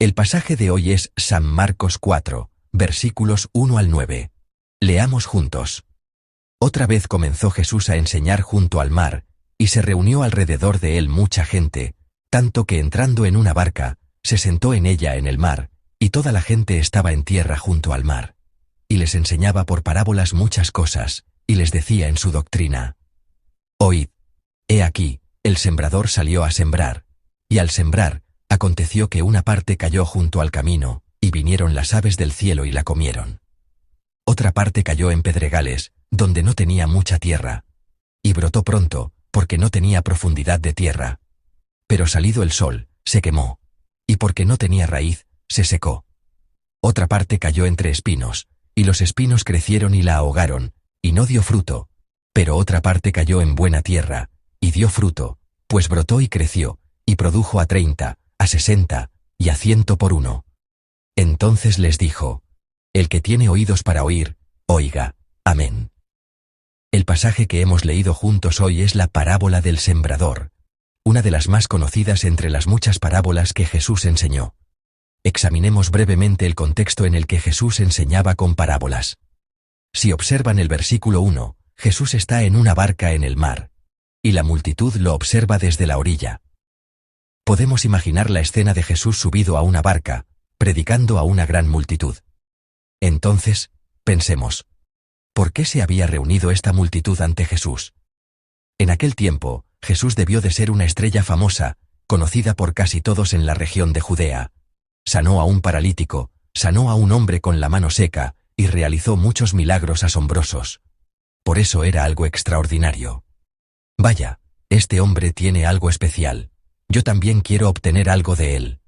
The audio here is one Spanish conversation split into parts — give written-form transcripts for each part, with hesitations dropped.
El pasaje de hoy es San Marcos 4, versículos 1 al 9. Leamos juntos. Otra vez comenzó Jesús a enseñar junto al mar, y se reunió alrededor de él mucha gente, tanto que entrando en una barca, se sentó en ella en el mar, y toda la gente estaba en tierra junto al mar. Y les enseñaba por parábolas muchas cosas, y les decía en su doctrina: Oíd, he aquí, el sembrador salió a sembrar, y al sembrar, aconteció que una parte cayó junto al camino, y vinieron las aves del cielo y la comieron. Otra parte cayó en pedregales, donde no tenía mucha tierra, y brotó pronto, porque no tenía profundidad de tierra. Pero salido el sol, se quemó, y porque no tenía raíz, se secó. Otra parte cayó entre espinos, y los espinos crecieron y la ahogaron, y no dio fruto. Pero otra parte cayó en buena tierra, y dio fruto, pues brotó y creció, y produjo a 30, a 60, y a 100 por uno. Entonces les dijo: El que tiene oídos para oír, oiga. Amén. El pasaje que hemos leído juntos hoy es la parábola del sembrador, una de las más conocidas entre las muchas parábolas que Jesús enseñó. Examinemos brevemente el contexto en el que Jesús enseñaba con parábolas. Si observan el versículo 1, Jesús está en una barca en el mar, y la multitud lo observa desde la orilla. Podemos imaginar la escena de Jesús subido a una barca, predicando a una gran multitud. Entonces, pensemos, ¿por qué se había reunido esta multitud ante Jesús? En aquel tiempo, Jesús debió de ser una estrella famosa, conocida por casi todos en la región de Judea. Sanó a un paralítico, sanó a un hombre con la mano seca, y realizó muchos milagros asombrosos. Por eso era algo extraordinario. Vaya, este hombre tiene algo especial. Yo también quiero obtener algo de él.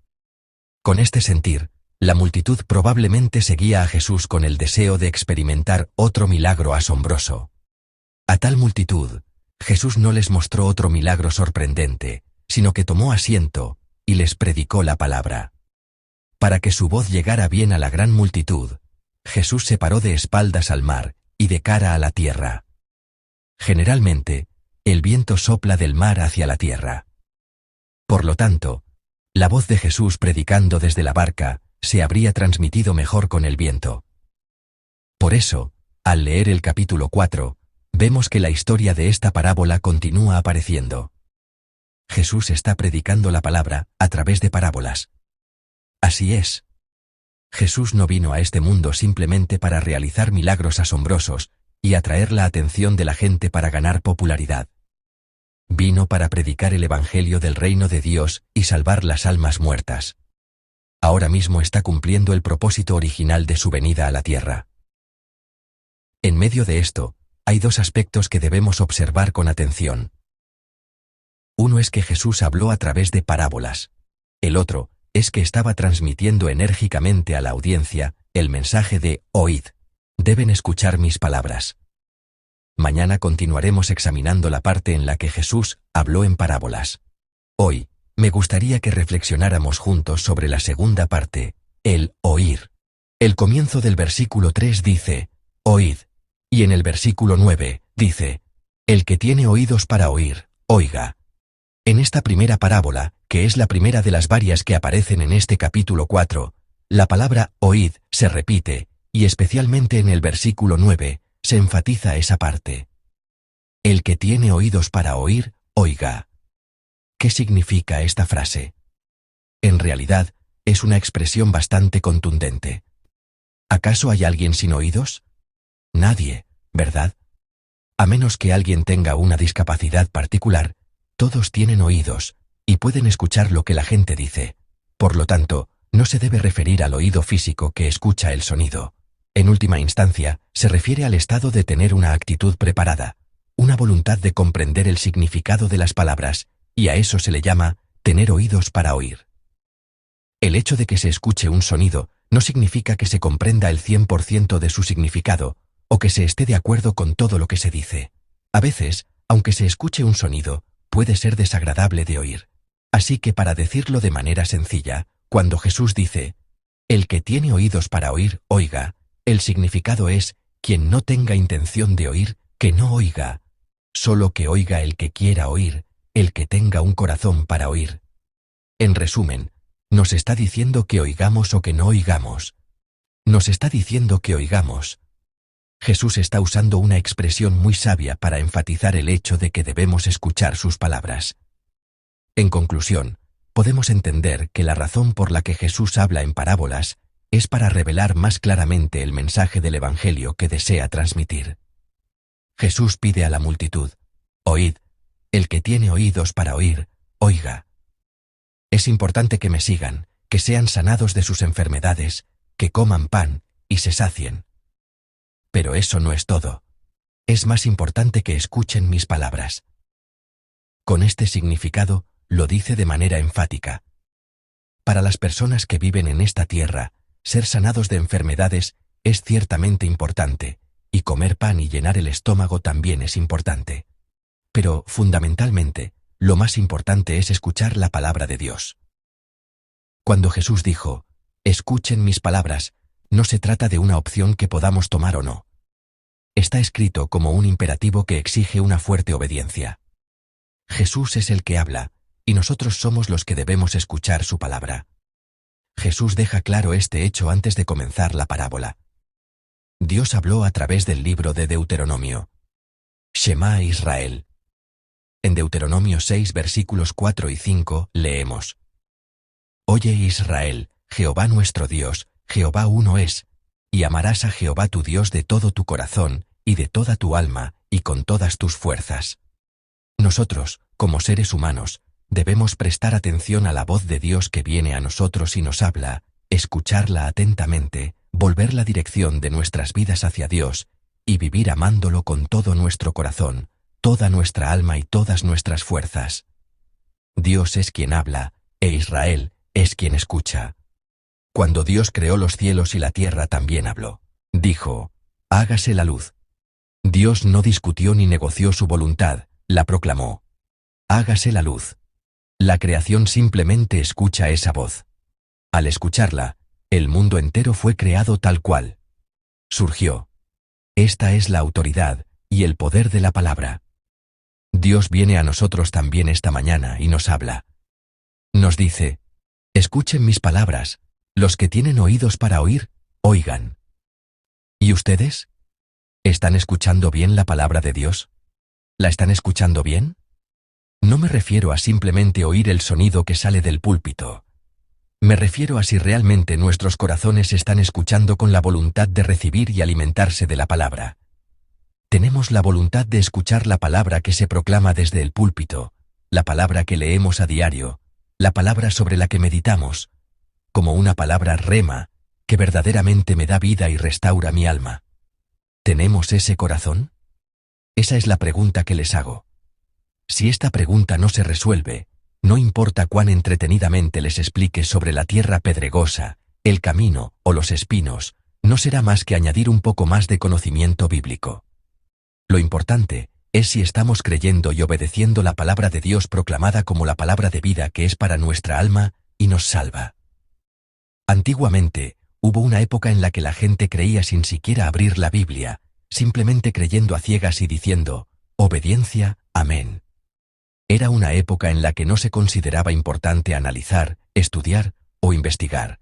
Con este sentir, la multitud probablemente seguía a Jesús con el deseo de experimentar otro milagro asombroso. A tal multitud, Jesús no les mostró otro milagro sorprendente, sino que tomó asiento y les predicó la palabra. Para que su voz llegara bien a la gran multitud, Jesús se paró de espaldas al mar y de cara a la tierra. Generalmente, el viento sopla del mar hacia la tierra. Por lo tanto, la voz de Jesús predicando desde la barca se habría transmitido mejor con el viento. Por eso, al leer el capítulo 4, vemos que la historia de esta parábola continúa apareciendo. Jesús está predicando la palabra a través de parábolas. Así es. Jesús no vino a este mundo simplemente para realizar milagros asombrosos y atraer la atención de la gente para ganar popularidad. Vino para predicar el Evangelio del reino de Dios y salvar las almas muertas. Ahora mismo está cumpliendo el propósito original de su venida a la tierra. En medio de esto, hay dos aspectos que debemos observar con atención. Uno es que Jesús habló a través de parábolas. El otro es que estaba transmitiendo enérgicamente a la audiencia el mensaje de «Oíd, deben escuchar mis palabras». Mañana continuaremos examinando la parte en la que Jesús habló en parábolas. Hoy, me gustaría que reflexionáramos juntos sobre la segunda parte, el oír. El comienzo del versículo 3 dice, «Oíd», y en el versículo 9, dice, «El que tiene oídos para oír, oiga». En esta primera parábola, que es la primera de las varias que aparecen en este capítulo 4, la palabra oíd se repite, y especialmente en el versículo 9, se enfatiza esa parte. El que tiene oídos para oír, oiga. ¿Qué significa esta frase? En realidad, es una expresión bastante contundente. ¿Acaso hay alguien sin oídos? Nadie, ¿verdad? A menos que alguien tenga una discapacidad particular, todos tienen oídos, y pueden escuchar lo que la gente dice. Por lo tanto, no se debe referir al oído físico que escucha el sonido. En última instancia, se refiere al estado de tener una actitud preparada, una voluntad de comprender el significado de las palabras, y a eso se le llama tener oídos para oír. El hecho de que se escuche un sonido no significa que se comprenda el 100% de su significado, o que se esté de acuerdo con todo lo que se dice. A veces, aunque se escuche un sonido, puede ser desagradable de oír. Así que para decirlo de manera sencilla, cuando Jesús dice, «El que tiene oídos para oír, oiga», el significado es, quien no tenga intención de oír, que no oiga. Solo que oiga el que quiera oír, el que tenga un corazón para oír. En resumen, Nos está diciendo que oigamos o que no oigamos. Nos está diciendo que oigamos. Jesús está usando una expresión muy sabia para enfatizar el hecho de que debemos escuchar sus palabras. En conclusión, podemos entender que la razón por la que Jesús habla en parábolas es para revelar más claramente el mensaje del Evangelio que desea transmitir. Jesús pide a la multitud: oíd, el que tiene oídos para oír, oiga. Es importante que me sigan, que sean sanados de sus enfermedades, que coman pan y se sacien. Pero eso no es todo. Es más importante que escuchen mis palabras. Con este significado, lo dice de manera enfática. Para las personas que viven en esta tierra, ser sanados de enfermedades es ciertamente importante, y comer pan y llenar el estómago también es importante. Pero, fundamentalmente, lo más importante es escuchar la palabra de Dios. Cuando Jesús dijo: escuchen mis palabras, no se trata de una opción que podamos tomar o no. Está escrito como un imperativo que exige una fuerte obediencia. Jesús es el que habla, y nosotros somos los que debemos escuchar su palabra. Jesús deja claro este hecho antes de comenzar la parábola. Dios habló a través del libro de Deuteronomio. Shema Israel. En Deuteronomio 6 versículos 4 y 5 leemos: Oye Israel, Jehová nuestro Dios, Jehová uno es, y amarás a Jehová tu Dios de todo tu corazón, y de toda tu alma, y con todas tus fuerzas. Nosotros, como seres humanos, debemos prestar atención a la voz de Dios que viene a nosotros y nos habla, escucharla atentamente, volver la dirección de nuestras vidas hacia Dios, y vivir amándolo con todo nuestro corazón, toda nuestra alma y todas nuestras fuerzas. Dios es quien habla, e Israel es quien escucha. Cuando Dios creó los cielos y la tierra también habló. Dijo: hágase la luz. Dios no discutió ni negoció su voluntad, la proclamó. Hágase la luz. La creación simplemente escucha esa voz. Al escucharla, el mundo entero fue creado tal cual. Surgió. Esta es la autoridad y el poder de la palabra. Dios viene a nosotros también esta mañana y nos habla. Nos dice: escuchen mis palabras, los que tienen oídos para oír, oigan. ¿Y ustedes? ¿Están escuchando bien la palabra de Dios? ¿La están escuchando bien? No me refiero a simplemente oír el sonido que sale del púlpito. Me refiero a si realmente nuestros corazones están escuchando con la voluntad de recibir y alimentarse de la palabra. Tenemos la voluntad de escuchar la palabra que se proclama desde el púlpito, la palabra que leemos a diario, la palabra sobre la que meditamos, como una palabra rema, que verdaderamente me da vida y restaura mi alma. ¿Tenemos ese corazón? Esa es la pregunta que les hago. Si esta pregunta no se resuelve, no importa cuán entretenidamente les explique sobre la tierra pedregosa, el camino o los espinos, no será más que añadir un poco más de conocimiento bíblico. Lo importante es si estamos creyendo y obedeciendo la palabra de Dios proclamada como la palabra de vida que es para nuestra alma y nos salva. Antiguamente, hubo una época en la que la gente creía sin siquiera abrir la Biblia, simplemente creyendo a ciegas y diciendo: obediencia, amén. Era una época en la que no se consideraba importante analizar, estudiar o investigar.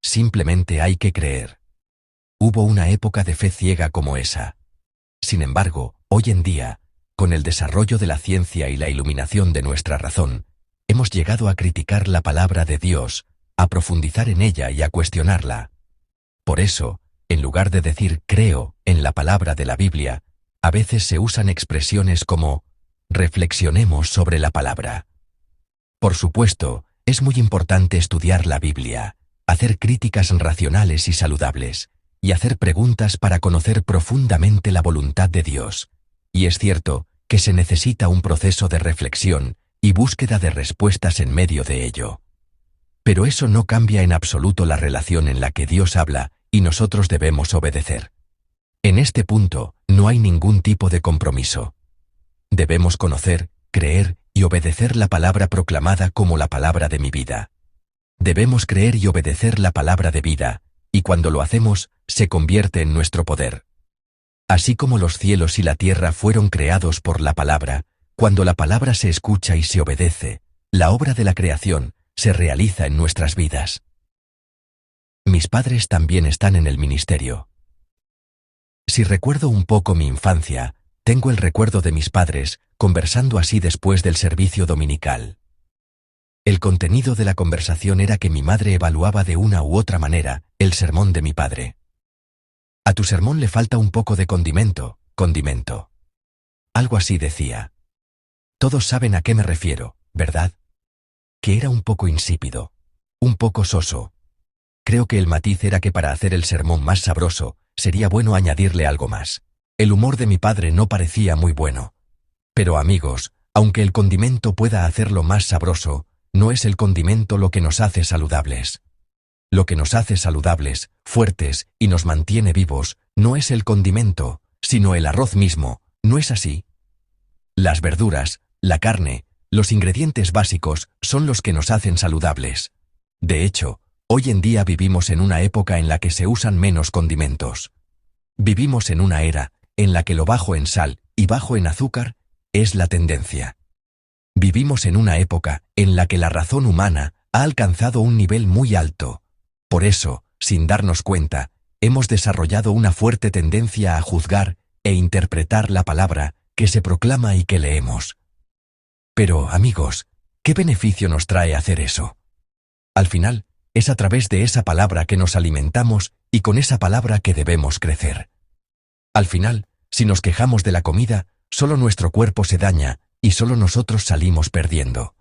Simplemente hay que creer. Hubo una época de fe ciega como esa. Sin embargo, hoy en día, con el desarrollo de la ciencia y la iluminación de nuestra razón, hemos llegado a criticar la palabra de Dios, a profundizar en ella y a cuestionarla. Por eso, en lugar de decir creo en la palabra de la Biblia, a veces se usan expresiones como reflexionemos sobre la palabra. Por supuesto, es muy importante estudiar la Biblia, hacer críticas racionales y saludables, y hacer preguntas para conocer profundamente la voluntad de Dios. Y es cierto que se necesita un proceso de reflexión y búsqueda de respuestas en medio de ello. Pero eso no cambia en absoluto la relación en la que Dios habla y nosotros debemos obedecer. En este punto, no hay ningún tipo de compromiso. Debemos conocer, creer y obedecer la palabra proclamada como la palabra de mi vida. Debemos creer y obedecer la palabra de vida, y cuando lo hacemos, se convierte en nuestro poder. Así como los cielos y la tierra fueron creados por la palabra, cuando la palabra se escucha y se obedece, la obra de la creación, se realiza en nuestras vidas. Mis padres también están en el ministerio. Si recuerdo un poco mi infancia, tengo el recuerdo de mis padres conversando así después del servicio dominical. El contenido de la conversación era que mi madre evaluaba de una u otra manera el sermón de mi padre. A tu sermón le falta un poco de condimento. Algo así decía. Todos saben a qué me refiero, ¿verdad? Que era un poco insípido, un poco soso. Creo que el matiz era que para hacer el sermón más sabroso, sería bueno añadirle algo más. El humor de mi padre no parecía muy bueno. Pero amigos, aunque el condimento pueda hacerlo más sabroso, no es el condimento lo que nos hace saludables. Lo que nos hace saludables, fuertes y nos mantiene vivos, no es el condimento, sino el arroz mismo, ¿no es así? Las verduras, la carne, los ingredientes básicos son los que nos hacen saludables. De hecho, hoy en día vivimos en una época en la que se usan menos condimentos. Vivimos en una era en la que lo bajo en sal y bajo en azúcar es la tendencia. Vivimos en una época en la que la razón humana ha alcanzado un nivel muy alto. Por eso, sin darnos cuenta, hemos desarrollado una fuerte tendencia a juzgar e interpretar la palabra que se proclama y que leemos. Pero, amigos, ¿qué beneficio nos trae hacer eso? Al final, es a través de esa palabra que nos alimentamos y con esa palabra que debemos crecer. Al final, si nos quejamos de la comida, solo nuestro cuerpo se daña y solo nosotros salimos perdiendo.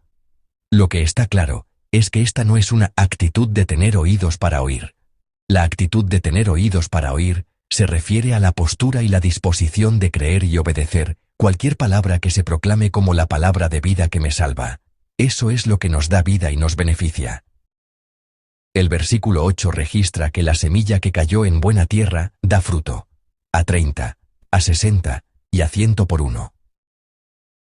Lo que está claro es que esta no es una actitud de tener oídos para oír. La actitud de tener oídos para oír se refiere a la postura y la disposición de creer y obedecer cualquier palabra que se proclame como la palabra de vida que me salva. Eso es lo que nos da vida y nos beneficia. El versículo 8 registra que la semilla que cayó en buena tierra da fruto, a 30, a 60 y a 100 por uno.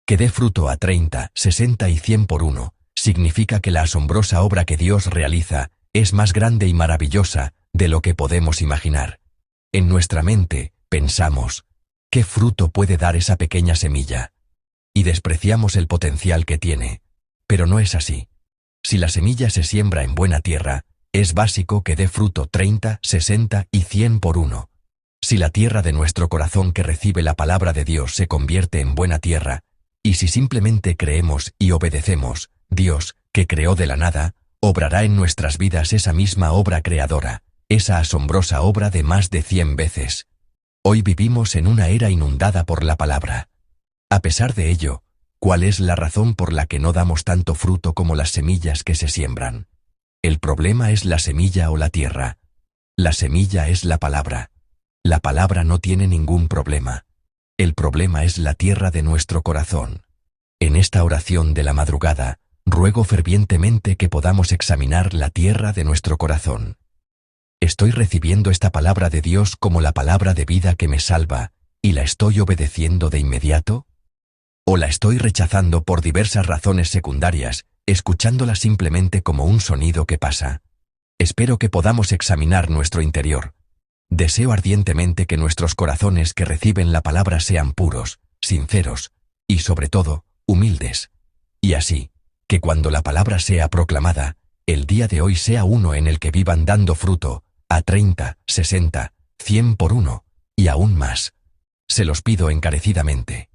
Que dé fruto a 30, 60 y 100 por uno, significa que la asombrosa obra que Dios realiza es más grande y maravillosa de lo que podemos imaginar. En nuestra mente, pensamos, ¿qué fruto puede dar esa pequeña semilla? Y despreciamos el potencial que tiene. Pero no es así. Si la semilla se siembra en buena tierra, es básico que dé fruto 30, 60 y 100 por uno. Si la tierra de nuestro corazón que recibe la palabra de Dios se convierte en buena tierra, y si simplemente creemos y obedecemos, Dios, que creó de la nada, obrará en nuestras vidas esa misma obra creadora, esa asombrosa obra de más de 100 veces. Hoy vivimos en una era inundada por la palabra. A pesar de ello, ¿cuál es la razón por la que no damos tanto fruto como las semillas que se siembran? El problema es la semilla o la tierra. La semilla es la palabra. La palabra no tiene ningún problema. El problema es la tierra de nuestro corazón. En esta oración de la madrugada, ruego fervientemente que podamos examinar la tierra de nuestro corazón. ¿Estoy recibiendo esta palabra de Dios como la palabra de vida que me salva y la estoy obedeciendo de inmediato? ¿O la estoy rechazando por diversas razones secundarias, escuchándola simplemente como un sonido que pasa? Espero que podamos examinar nuestro interior. Deseo ardientemente que nuestros corazones que reciben la palabra sean puros, sinceros y, sobre todo, humildes. Y así, que cuando la palabra sea proclamada, el día de hoy sea uno en el que vivan dando fruto, a 30, 60, 100 por uno, y aún más. Se los pido encarecidamente.